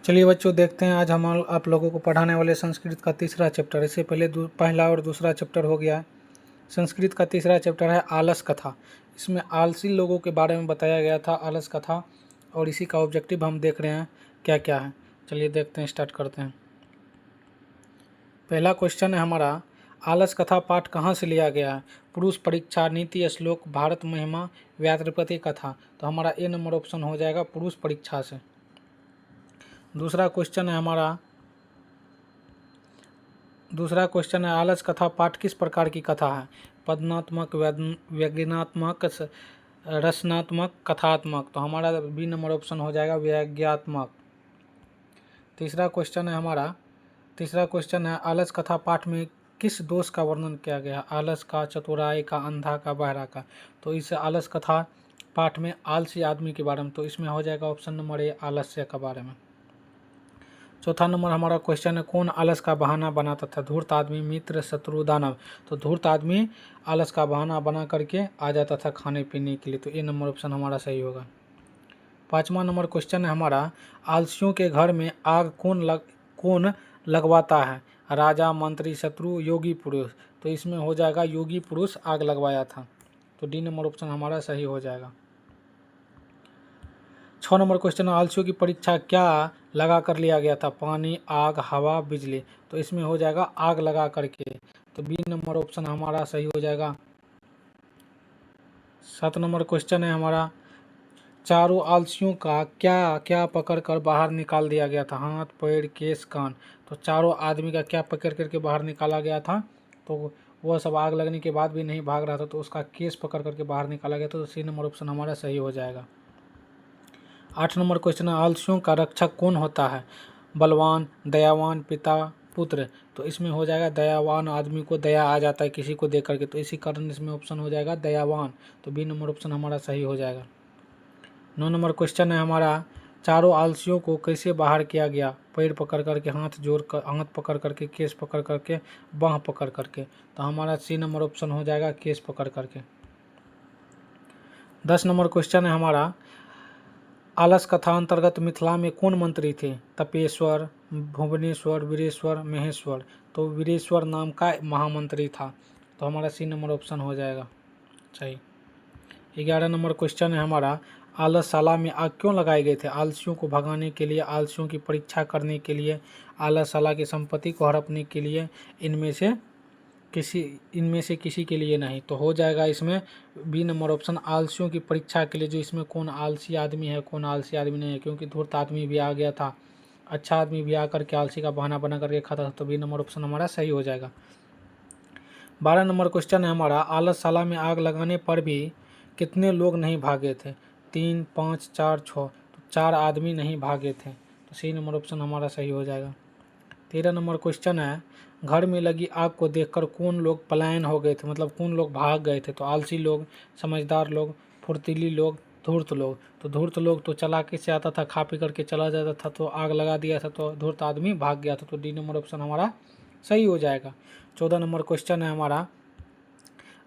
चलिए बच्चों, देखते हैं आज हम आप लोगों को पढ़ाने वाले संस्कृत का तीसरा चैप्टर। इससे पहले पहला और दूसरा चैप्टर हो गया। संस्कृत का तीसरा चैप्टर है आलस कथा। इसमें आलसी लोगों के बारे में बताया गया था, आलस कथा, और इसी का ऑब्जेक्टिव हम देख रहे हैं क्या क्या है। चलिए देखते हैं, स्टार्ट करते हैं। पहला क्वेश्चन है हमारा, आलस कथा पाठ कहाँ से लिया गया है? पुरुष परीक्षा, नीति श्लोक, भारत महिमा, व्यात्रपति कथा। तो हमारा ए नंबर ऑप्शन हो जाएगा पुरुष परीक्षा से। दूसरा क्वेश्चन है आलस कथा पाठ किस प्रकार की कथा है? पदनात्मक, व्यंग्यात्मक, रचनात्मक, कथात्मक। तो हमारा बी नंबर ऑप्शन हो जाएगा व्यंग्यात्मक। तीसरा क्वेश्चन है आलस कथा पाठ में किस दोष का वर्णन किया गया? आलस का, चतुराई का, अंधा का, बहरा का। तो इस आलस कथा पाठ में आलसी आदमी के बारे में, तो इसमें हो जाएगा ऑप्शन नंबर ए आलस्य के बारे में। चौथा नंबर हमारा क्वेश्चन है, कौन आलस का बहाना बनाता था? धूर्त आदमी, मित्र, शत्रु, दानव। तो धूर्त आदमी आलस का बहाना बना करके आ जाता था खाने पीने के लिए। तो ए नंबर ऑप्शन हमारा सही होगा। पाँचवा नंबर क्वेश्चन है हमारा, आलसियों के घर में आग कौन लगवाता है? राजा, मंत्री, शत्रु, योगी पुरुष। तो इसमें हो जाएगा योगी पुरुष आग लगवाया था। तो डी नंबर ऑप्शन हमारा सही हो जाएगा। 6 नंबर क्वेश्चन है, आलसियों की परीक्षा क्या लगा कर लिया गया था? पानी, आग, हवा, बिजली। तो इसमें हो जाएगा आग लगा करके। तो बी नंबर ऑप्शन हमारा सही हो जाएगा। 7 नंबर क्वेश्चन है हमारा, चारों आलसियों का क्या क्या पकड़ कर बाहर निकाल दिया गया था? हाथ, पैर, केस, कान। तो चारों आदमी का क्या पकड़ करके बाहर निकाला गया था? तो वह सब आग लगने के बाद भी नहीं भाग रहा था, तो उसका केस पकड़ करके बाहर निकाला गया था। तो सी नंबर ऑप्शन हमारा सही हो जाएगा। 8 नंबर क्वेश्चन है, आलसियों का रक्षक कौन होता है? बलवान, दयावान, पिता, पुत्र। तो इसमें हो जाएगा दयावान आदमी को दया आ जाता है किसी को देख करके, तो इसी कारण इसमें ऑप्शन हो जाएगा दयावान। तो बी नंबर ऑप्शन हमारा सही हो जाएगा। 9 नंबर क्वेश्चन है हमारा, चारों आलसियों को कैसे बाहर किया गया? पैर पकड़ करके, हाथ पकड़ करके, केस पकड़ करके, बाँह पकड़ करके। तो हमारा सी नंबर ऑप्शन हो जाएगा केस पकड़ करके। 10 नंबर क्वेश्चन है हमारा, आलस कथा अंतर्गत मिथिला में कौन मंत्री थे? तपेश्वर, भुवनेश्वर, वीरेश्वर, महेश्वर। तो वीरेश्वर नाम का महामंत्री था। तो हमारा सी नंबर ऑप्शन हो जाएगा सही। 11 नंबर क्वेश्चन है हमारा, आलसशाला में आग क्यों लगाए गए थे? आलसियों को भगाने के लिए, आलसियों की परीक्षा करने के लिए, आलसशाला की संपत्ति को हड़पने के लिए, इनमें से किसी के लिए नहीं। तो हो जाएगा इसमें बी नंबर ऑप्शन आलसियों की परीक्षा के लिए, जो इसमें कौन आलसी आदमी है, कौन आलसी आदमी नहीं है, क्योंकि धूर्त आदमी भी आ गया था, अच्छा आदमी भी आकर के आलसी का बहाना बना करके खाता था। तो बी नंबर ऑप्शन हमारा सही हो जाएगा। 12 नंबर क्वेश्चन है हमारा, आलसशाला में आग लगाने पर भी कितने लोग नहीं भागे थे? 3, 5, 4, 6। तो 4 आदमी नहीं भागे थे। तो सी नंबर ऑप्शन हमारा सही हो जाएगा। 13 नंबर क्वेश्चन है, घर में लगी आग को देखकर कौन लोग पलायन हो गए थे? मतलब कौन लोग भाग गए थे? तो आलसी लोग, समझदार लोग, फुर्तीली लोग, धूर्त लोग। तो धूर्त लोग तो चालाकी से आता था, खा पी करके चला जाता था, तो आग लगा दिया था, तो धूर्त आदमी भाग गया था। तो डी नंबर ऑप्शन हमारा सही हो जाएगा। 14 नंबर क्वेश्चन है हमारा,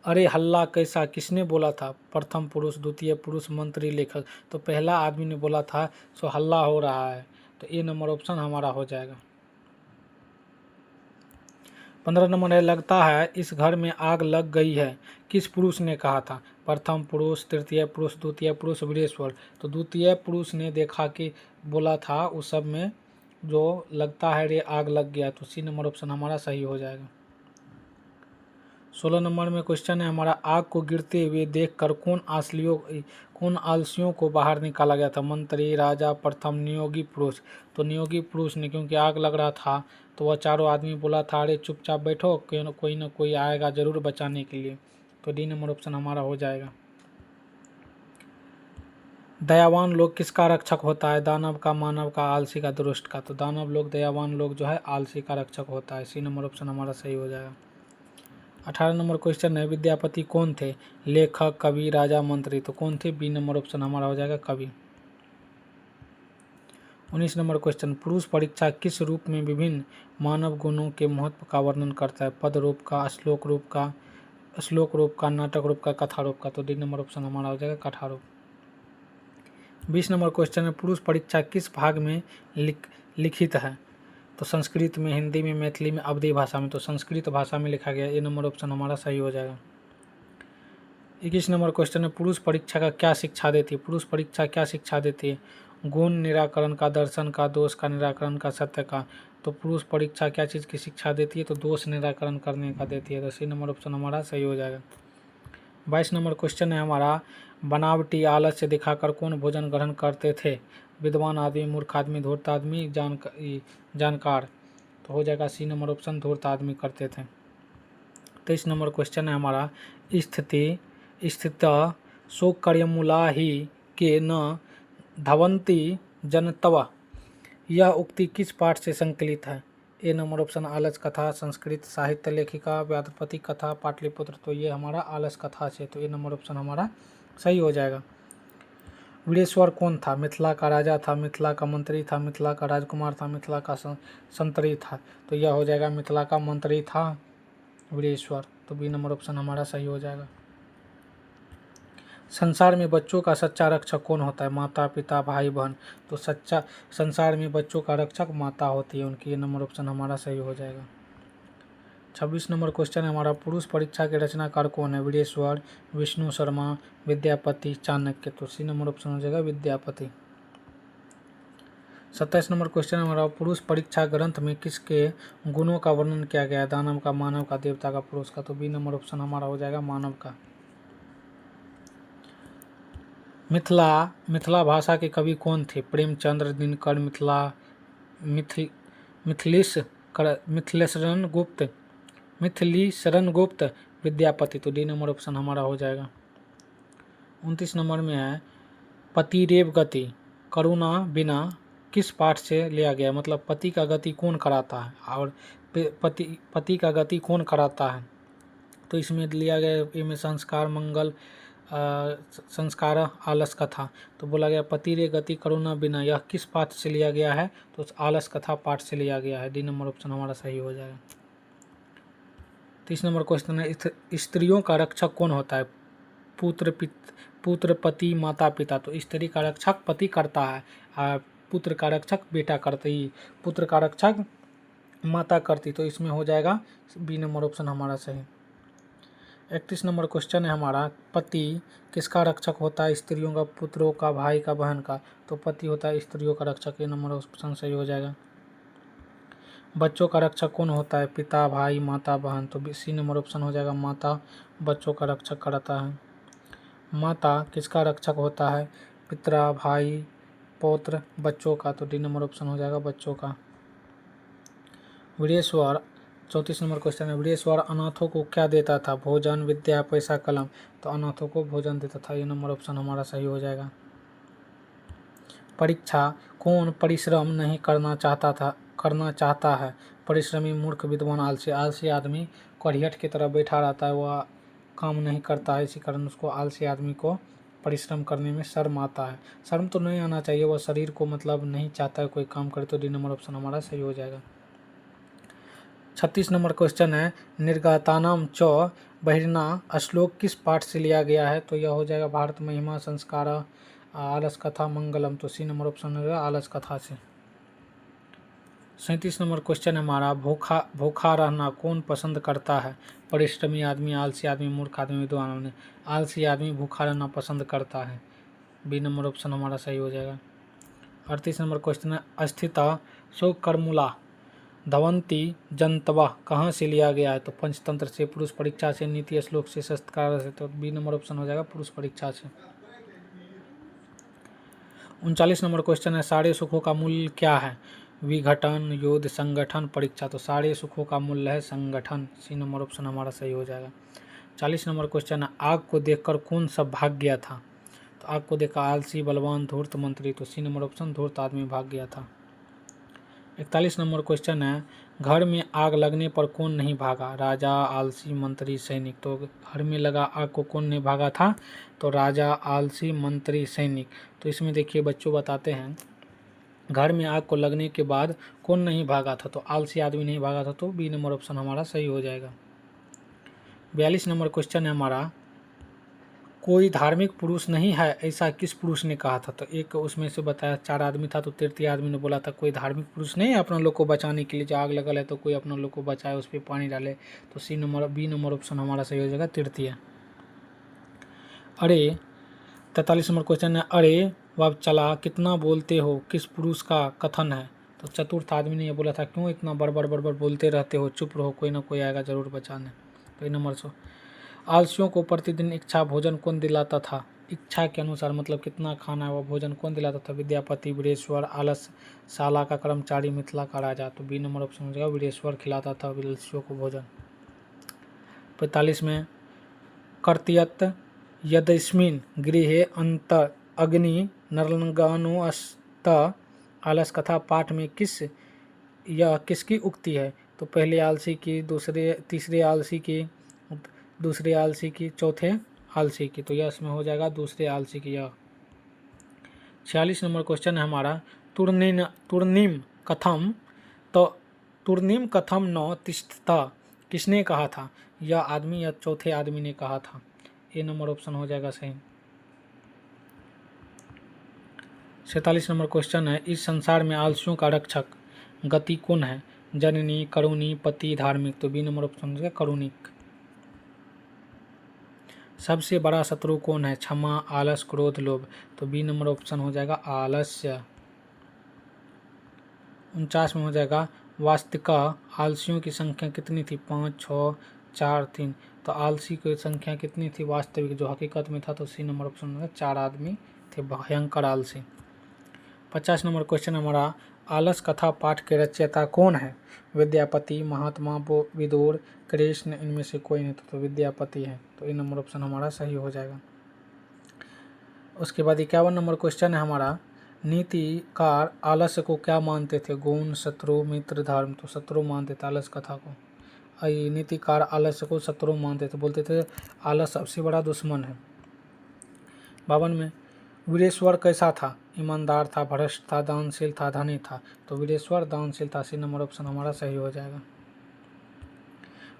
अरे हल्ला कैसा किसने बोला था? प्रथम पुरुष, द्वितीय पुरुष, मंत्री, लेखक। तो पहला आदमी ने बोला था, सो हल्ला हो रहा है। तो ए नंबर ऑप्शन हमारा हो जाएगा। 15 नंबर है, लगता है इस घर में आग लग गई है, किस पुरुष ने कहा था? प्रथम पुरुष, तृतीय पुरुष, द्वितीय पुरुष, वीरेश्वर। तो द्वितीय पुरुष ने देखा कि बोला था उस सब में, जो लगता है रे आग लग गया। तो सी नंबर ऑप्शन हमारा सही हो जाएगा। 16 नंबर में क्वेश्चन है हमारा, आग को गिरते हुए देखकर कौन आलसियों को बाहर निकाला गया था? मंत्री, राजा, प्रथम, नियोगी पुरुष। तो नियोगी पुरुष ने, क्योंकि आग लग रहा था, तो वह चारों आदमी बोला था, अरे चुपचाप बैठो, कोई ना कोई आएगा जरूर बचाने के लिए। तो डी नंबर ऑप्शन हमारा हो जाएगा। दयावान लोग किसका रक्षक होता है? दानव का, मानव का, आलसी का, दुष्ट का। तो दानव लोग, दयावान लोग जो है आलसी का रक्षक होता है। सी नंबर ऑप्शन हमारा सही हो जाएगा। 18 नंबर क्वेश्चन है, विद्यापति कौन थे? लेखक, कवि, राजा, मंत्री। तो कौन थे? बी नंबर ऑप्शन हमारा हो जाएगा कवि। 19 नंबर क्वेश्चन, पुरुष परीक्षा किस रूप में विभिन्न मानव गुणों के महत्व का वर्णन करता है? पद रूप का, श्लोक रूप का, नाटक रूप का, कथा रूप का। तो डी नंबर ऑप्शन हमारा हो जाएगा कथा रूप। 20 नंबर क्वेश्चन है, पुरुष परीक्षा किस भाग में लिखित है? तो संस्कृत में, हिंदी में, मैथिली में, अवधी भाषा में। तो संस्कृत भाषा में लिखा गया। ए नंबर ऑप्शन हमारा सही हो जाएगा। 21 नंबर क्वेश्चन है, पुरुष परीक्षा का क्या शिक्षा देती है? पुरुष परीक्षा क्या शिक्षा देती है? गुण निराकरण का, दर्शन का, दोष का निराकरण का, सत्य का। तो पुरुष परीक्षा क्या चीज़ की शिक्षा देती है? तो दोष निराकरण करने का देती है। तो सी नंबर ऑप्शन हमारा सही हो जाएगा। 22 नंबर क्वेश्चन है हमारा, बनावटी आलस्य दिखाकर कौन भोजन ग्रहण करते थे? विद्वान आदमी, मूर्ख आदमी, धूर्त आदमी, जानकार। तो हो जाएगा सी नंबर ऑप्शन, धूर्त आदमी करते थे। 23 नंबर क्वेश्चन है हमारा, स्थित शोकर्यमूला ही के न धवंती जनतव। यह उक्ति किस पाठ से संकलित है? ए नंबर ऑप्शन आलस कथा, संस्कृत साहित्य लेखिका, व्याधपति कथा, पाटलिपुत्र। तो ये हमारा आलस कथा से। तो ए नंबर ऑप्शन हमारा सही हो जाएगा। वीरेश्वर कौन था? मिथिला का राजा था, मिथिला का मंत्री था, मिथिला का राजकुमार था, मिथिला का संतरी था। तो यह हो जाएगा मिथिला का मंत्री था वीरेश्वर। तो बी नंबर ऑप्शन हमारा सही हो जाएगा। संसार में बच्चों का सच्चा रक्षक कौन होता है? माता, पिता, भाई, बहन। तो सच्चा संसार में बच्चों का रक्षक माता होती है उनकी। ये नंबर ऑप्शन हमारा सही हो जाएगा। 26 नंबर क्वेश्चन है हमारा, पुरुष परीक्षा के रचनाकार कौन है? वीरेश्वर, विष्णु शर्मा, विद्यापति, चाणक्य। तो सी नंबर ऑप्शन हो जाएगा विद्यापति। 27 नंबर क्वेश्चन है हमारा, पुरुष परीक्षा ग्रंथ में किसके गुणों का वर्णन किया गया है? दानव का, मानव का, देवता का, पुरुष का। तो बी नंबर ऑप्शन हमारा हो जाएगा मानव का। मिथिला भाषा के कवि कौन थे? प्रेमचंद्र, दिनकर, मिथिलीशरण गुप्त, विद्यापति। तो डी नंबर ऑप्शन हमारा हो जाएगा। 29 नंबर में है, पतिरेव गति करुणा बिना किस पाठ से लिया गया? मतलब पति का गति कौन कराता है और पति का गति कौन कराता है? तो इसमें लिया गया इनमें संस्कार, मंगल, संस्कार, आलस कथा। तो बोला गया पति रे गति करुणा बिना, यह किस पाठ से लिया गया है? तो आलस कथा पाठ से लिया गया है। डी नंबर ऑप्शन हमारा सही हो जाएगा। 30 नंबर क्वेश्चन है, स्त्रियों का रक्षक कौन होता है? पुत्र, पति, माता, पिता। तो स्त्री का रक्षक पति करता है, पुत्र का रक्षक बेटा करती, पुत्र का रक्षक माता करती। तो इसमें हो जाएगा बी नंबर ऑप्शन हमारा सही। 31 नंबर क्वेश्चन है हमारा, पति किसका रक्षक होता है? स्त्रियों का, पुत्रों का, भाई का, बहन का। तो पति होता है स्त्रियों का रक्षक। ये नंबर ऑप्शन सही हो जाएगा। बच्चों का रक्षक कौन होता है? पिता, भाई, माता, बहन। तो सी नंबर ऑप्शन हो जाएगा माता बच्चों का रक्षक कराता है। माता किसका रक्षक होता है? पिता, भाई, पौत्र, बच्चों का। तो डी नंबर ऑप्शन हो जाएगा बच्चों का। वीरेश्वर 34 नंबर क्वेश्चन है, वीरेश्वर अनाथों को क्या देता था? भोजन, विद्या, पैसा, कलम। तो अनाथों को भोजन देता था। ये नंबर ऑप्शन हमारा सही हो जाएगा। परीक्षा कौन परिश्रम नहीं करना चाहता है? परिश्रमी, मूर्ख, विद्वान, आलसी। आलसी आदमी कड़ियट की तरह बैठा रहता है, वह काम नहीं करता है, इसी कारण उसको आलसी आदमी को परिश्रम करने में शर्म आता है। शर्म तो नहीं आना चाहिए, वह शरीर को मतलब नहीं चाहता है कोई काम करे। तो डी नंबर ऑप्शन हमारा सही हो जाएगा। 36 नंबर क्वेश्चन है, निर्गतानाम च बहिर्ना श्लोक किस पाठ से लिया गया है? तो यह हो जाएगा भारत महिमा, संस्कार, आलस कथा, मंगलम। तो सी नंबर ऑप्शन होगा आलस कथा से। 37 नंबर क्वेश्चन है हमारा, भूखा रहना कौन पसंद करता है? परिश्रमी आदमी, आलसी आदमी, मूर्ख आदमी, विद्वान आदमी। आलसी आदमी भूखा रहना पसंद करता है। बी नंबर ऑप्शन हमारा सही हो जाएगा। 38 नंबर क्वेश्चन है, अस्थिता शोकर्मुला धवंती जनतवा कहाँ से लिया गया है? तो पंचतंत्र से, पुरुष परीक्षा से, नीति श्लोक से, शस्त्रकार से। तो बी नंबर ऑप्शन हो जाएगा पुरुष परीक्षा से। 39 नंबर क्वेश्चन है, सारे सुखों का मूल क्या है? विघटन, युद्ध, संगठन, परीक्षा। तो सारे सुखों का मूल्य है संगठन। सी नंबर ऑप्शन हमारा सही हो जाएगा। 40 नंबर क्वेश्चन है, आग को देखकर कौन सब भाग गया था? तो आग को देखकर आलसी, बलवान, धूर्त, मंत्री। तो सी नंबर ऑप्शन धूर्त आदमी भाग गया था। 41 नंबर क्वेश्चन है, घर में आग लगने पर कौन नहीं भागा? राजा, आलसी, मंत्री, सैनिक। तो घर में लगा आग को कौन नहीं भागा था? तो राजा, आलसी, मंत्री, सैनिक। तो इसमें देखिए बच्चों बताते हैं, घर में आग को लगने के बाद कौन नहीं भागा था? तो आलसी आदमी नहीं भागा था। तो बी नंबर ऑप्शन हमारा सही हो जाएगा। 42 नंबर क्वेश्चन है हमारा, कोई धार्मिक पुरुष नहीं है ऐसा किस पुरुष ने कहा था? तो एक उसमें से बताया 4 आदमी था, तो तृतीय आदमी ने बोला था कोई धार्मिक पुरुष नहीं है अपना लोग को बचाने के लिए, जो आग लगल है तो कोई अपना लोग को बचाए, उस पर पानी डाले। तो बी नंबर ऑप्शन हमारा सही हो जाएगा, तृतीय। अरे 43 नंबर क्वेश्चन है, अरे वह चला कितना बोलते हो किस पुरुष का कथन है? तो चतुर्थ आदमी ने यह बोला था क्यों इतना बड़बड़ बोलते रहते हो, चुप रहो, कोई ना कोई आएगा जरूर बचाने। तो नंबर 100। आलसियों को प्रतिदिन इच्छा भोजन कौन दिलाता था? इच्छा के अनुसार मतलब कितना खाना है वह भोजन कौन दिलाता था? विद्यापति, वीरेश्वर, आलस शाला का कर्मचारी, मिथिला का राजा। तो बी नंबर ऑप्शन हो जाएगा, वीरेश्वर खिलाता था आलसियों को भोजन। 45 में, कर्तयत यदस्मिन् गृहे अंतर अग्नि नरंगानुअस्त आलस कथा पाठ में यह किसकी उक्ति है? तो पहले आलसी की, तीसरे आलसी की, दूसरे आलसी की, चौथे आलसी की। तो यह इसमें हो जाएगा दूसरे आलसी की यह। 46 नंबर क्वेश्चन है हमारा, तुर्निम कथम, तो तुर्निम कथम न तिष्ठता किसने कहा था? यह आदमी या चौथे आदमी ने कहा था। ए नंबर ऑप्शन हो जाएगा सही। 47 नंबर क्वेश्चन है, इस संसार में आलसियों का रक्षक गति कौन है? जननी, करुणी, पति, धार्मिक। तो बी नंबर ऑप्शन हो जाएगा करुणिक। सबसे बड़ा शत्रु कौन है? क्षमा, आलस, क्रोध, लोभ। तो बी नंबर ऑप्शन हो जाएगा आलस्य। 49 में हो जाएगा, वास्तविका आलसियों की संख्या कितनी थी? 5, 6, 4, 3। तो आलसी की संख्या कितनी थी वास्तविक जो हकीकत में था? तो सी नंबर ऑप्शन होगा, 4 आदमी थे भयंकर आलसी। 50 नंबर क्वेश्चन हमारा, आलस कथा पाठ के रचयिता कौन है? विद्यापति, महात्मा, विदुर, कृष्ण, इनमें से कोई नहीं। तो विद्यापति है। तो ये नंबर ऑप्शन हमारा सही हो जाएगा। उसके बाद 51 नंबर क्वेश्चन है हमारा, नीतिकार आलस्य को क्या मानते थे? गुण, शत्रु, मित्र, धर्म। तो शत्रु मानते थे आलस कथा को। नीतिकार आलस्य को शत्रु मानते थे, बोलते थे आलस सबसे बड़ा दुश्मन है। 52 में, वीरेश्वर कैसा था? ईमानदार था, भ्रष्ट था, दानशील था, धनी था। तो वीरेश्वर दानशील था। सी नंबर ऑप्शन हमारा सही हो जाएगा।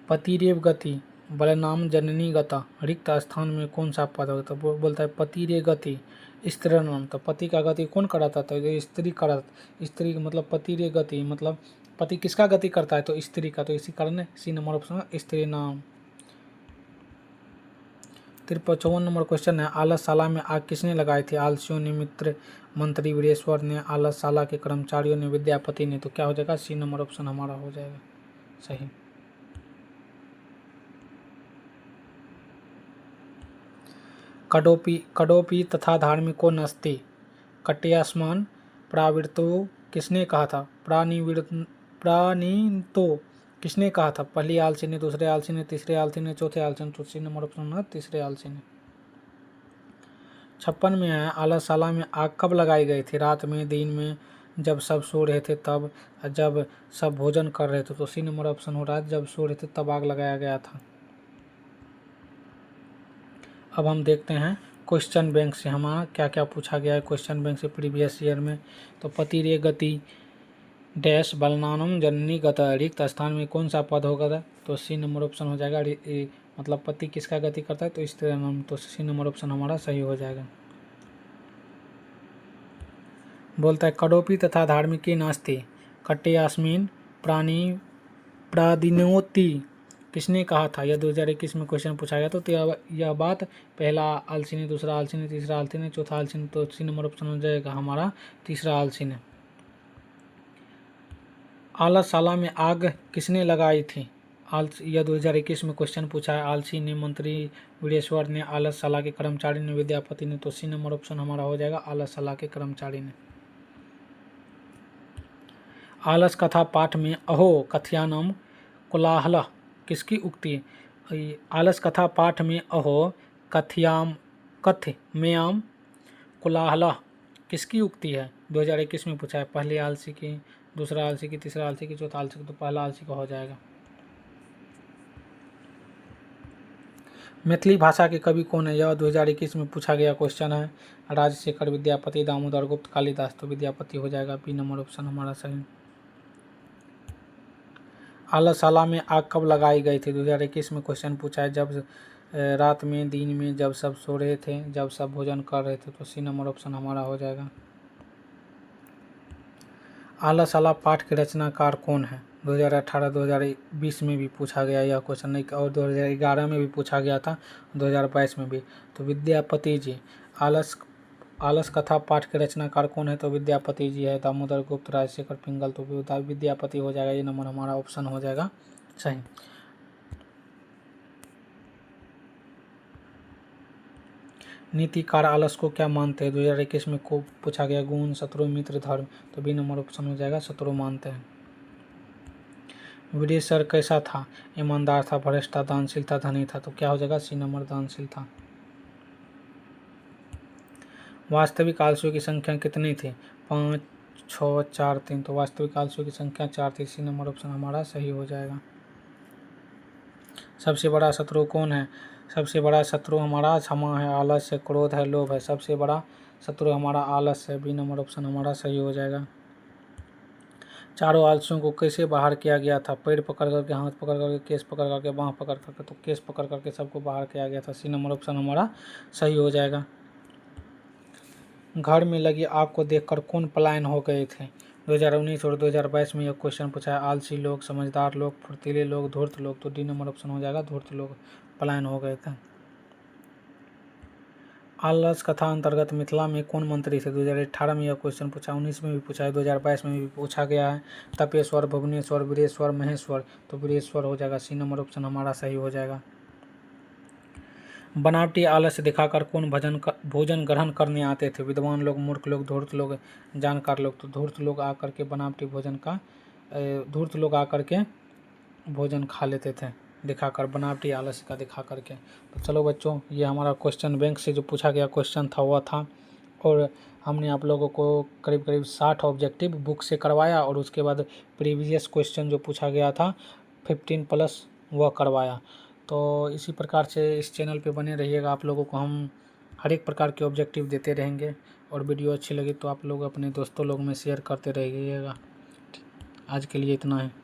पतिरेव गति बलनाम जननी गता रिक्त स्थान में कौन सा पद होगा? तो बोलता है पतिरे गति स्त्रीणाम। तो पति का गति कौन कराता था? तो स्त्री करा, स्त्री मतलब पतिरे गति मतलब पति किसका गति करता है? तो स्त्री का। तो इसी कारण सी नंबर ऑप्शन स्त्री नाम। 54 नंबर क्वेश्चन है, आलसशाला में आग किसने लगाई थी? आलसियों ने, मित्र, मंत्री, वीरेश्वर ने, आलसशाला के कर्मचारियों ने, विद्यापति ने। तो क्या हो जाएगा? सी नंबर ऑप्शन हमारा हो जाएगा सही। कडोपी तथा धार्मिक को नस्ती कट्यास्मान प्रावृतो किसने कहा था? प्राणी तो किसने कहा था? पहली आलसी ने, दूसरे आलसी ने, तीसरे आलसी ने, चौथे आलसी ने। तो सी नंबर ऑप्शन है तीसरे आलसी ने। 56 में है, आलसशाला में आग कब लगाई गई थी? रात में, दिन में, जब सब सो रहे थे तब, जब सब भोजन कर रहे थे। तो सी नंबर ऑप्शन हो रहा है जब सो रहे थे तब आग लगाया गया था। अब हम देखते हैं क्वेश्चन बैंक से हमारा क्या क्या पूछा गया है क्वेश्चन बैंक से प्रीवियस ईयर में। तो पतिरे गति डैश बलनानम जननी गता रिक्त स्थान में कौन सा पद होगा? तो सी नंबर ऑप्शन हो जाएगा मतलब पति किसका गति करता है? तो स्त्रीणाम। तो सी नंबर ऑप्शन हमारा सही हो जाएगा। बोलता है कडोपी तथा धार्मिकी नास्ति कट्यास्मिन प्राणी प्रादिनोति किसने कहा था? यह 2021 में क्वेश्चन पूछा गया। तो यह बात पहला आलसी ने, दूसरा आलसी ने, तीसरा आलसी ने, चौथा आलसी ने। तो सी नंबर ऑप्शन हो जाएगा हमारा तीसरा आलसी ने। आलसशाला में आग किसने लगाई थी? यह 2021 में क्वेश्चन पूछा है। आलसी ने, मंत्री वीरेश्वर ने, आलसशाला के कर्मचारी ने, विद्यापति ने। तो सी नंबर ऑप्शन हमारा हो जाएगा आलसशाला के कर्मचारी ने। आलस कथा पाठ में अहो कथ्यानम कोलाहल किसकी उक्ति है? आलस कथा पाठ में अहो कथ्याम कोलाहल किसकी उक्ति है? 2021 में पूछा है। पहले आलसी की, दूसरा आलसी की, तीसरा आलसी की, चौथा आलसी की। तो पहला आलसी का हो जाएगा। मैथिली भाषा के कवि कौन है? यह 2021 में पूछा गया क्वेश्चन है। राजशेखर, विद्यापति, दामोदर गुप्त, कालिदास। तो विद्यापति हो जाएगा। बी नंबर ऑप्शन हमारा सही। आलसशाला में आग कब लगाई गई थी? 2021 में क्वेश्चन पूछा है। जब रात में, दिन में, जब सब सो रहे थे, जब सब भोजन कर रहे थे। तो सी नंबर ऑप्शन हमारा हो जाएगा। आलस आला पाठ के रचनाकार कौन है? 2018-2020 में भी पूछा गया यह क्वेश्चन, नहीं और 2011 में भी पूछा गया था, 2022 में भी। तो विद्यापति जी। आलस कथा पाठ के रचनाकार कौन है? तो विद्यापति जी है। दामोदर गुप्त, राजशेखर पिंगल। तो विद्यापति हो जाएगा, ये नंबर हमारा ऑप्शन हो जाएगा सही। नीतिकार आलस को क्या मानते हैं? 2021 में को पूछा गया, गुण, शत्रु, मित्र, धर्म। तो बी नंबर ऑप्शन हो जाएगा, शत्रु मानते हैं। विदेश सर कैसा था? ईमानदार था, भ्रष्ट था, दानशील था, धनी था। तो क्या हो जाएगा? सी नंबर दानशील था। वास्तविक आलसियों की संख्या कितनी थी? 5, 6, 4, 3। तो वास्तविक आलसियों की संख्या 4 थी। सी नंबर ऑप्शन हमारा सही हो जाएगा। सबसे बड़ा शत्रु कौन है? सबसे बड़ा शत्रु हमारा क्षमा है, आलस है, क्रोध है, लोभ है। सबसे बड़ा शत्रु हमारा आलस है। बी नंबर ऑप्शन हमारा सही हो जाएगा। चारों आलसियों को कैसे बाहर किया गया था? पैर पकड़ करके, हाथ पकड़ करके, केस पकड़ करके, बाँह पकड़ करके। तो केस पकड़ करके सबको बाहर किया गया था। सी नंबर ऑप्शन हमारा सही हो जाएगा। घर में लगी आग को देखकर कौन पलायन हो गए थे? 2019 और 2022 में यह क्वेश्चन पूछा है। आलसी लोग, समझदार लोग, फुर्तीले लोग, धूर्त लोग। तो डी नंबर ऑप्शन हो जाएगा, धूर्त लोग पलायन हो गए थे। आलस कथा अंतर्गत मिथिला में कौन मंत्री थे? 2018 में यह क्वेश्चन पूछा, 19 में भी पूछा है, 2022 में भी पूछा गया है। तपेश्वर, भुवनेश्वर, वीरेश्वर, महेश्वर। तो वीरेश्वर हो जाएगा। सी नंबर ऑप्शन हमारा सही हो जाएगा। बनावटी आलस्य दिखाकर कौन भोजन ग्रहण करने आते थे? विद्वान लोग, मूर्ख लोग, धूर्त लोग, जानकार लोग। तो धूर्त लोग आकर के धूर्त लोग आकर के भोजन खा लेते थे दिखाकर, बनावटी आलस्य का दिखा करके। तो चलो बच्चों, ये हमारा क्वेश्चन बैंक से जो पूछा गया क्वेश्चन था वह था, और हमने आप लोगों को करीब करीब 60 ऑब्जेक्टिव बुक से करवाया, और उसके बाद प्रीवियस क्वेश्चन जो पूछा गया था 15+ वह करवाया। तो इसी प्रकार से इस चैनल पे बने रहिएगा। आप लोगों को हम हर एक प्रकार के ऑब्जेक्टिव देते रहेंगे, और वीडियो अच्छी लगी तो आप लोग अपने दोस्तों लोग में शेयर करते रहिएगा। आज के लिए इतना है।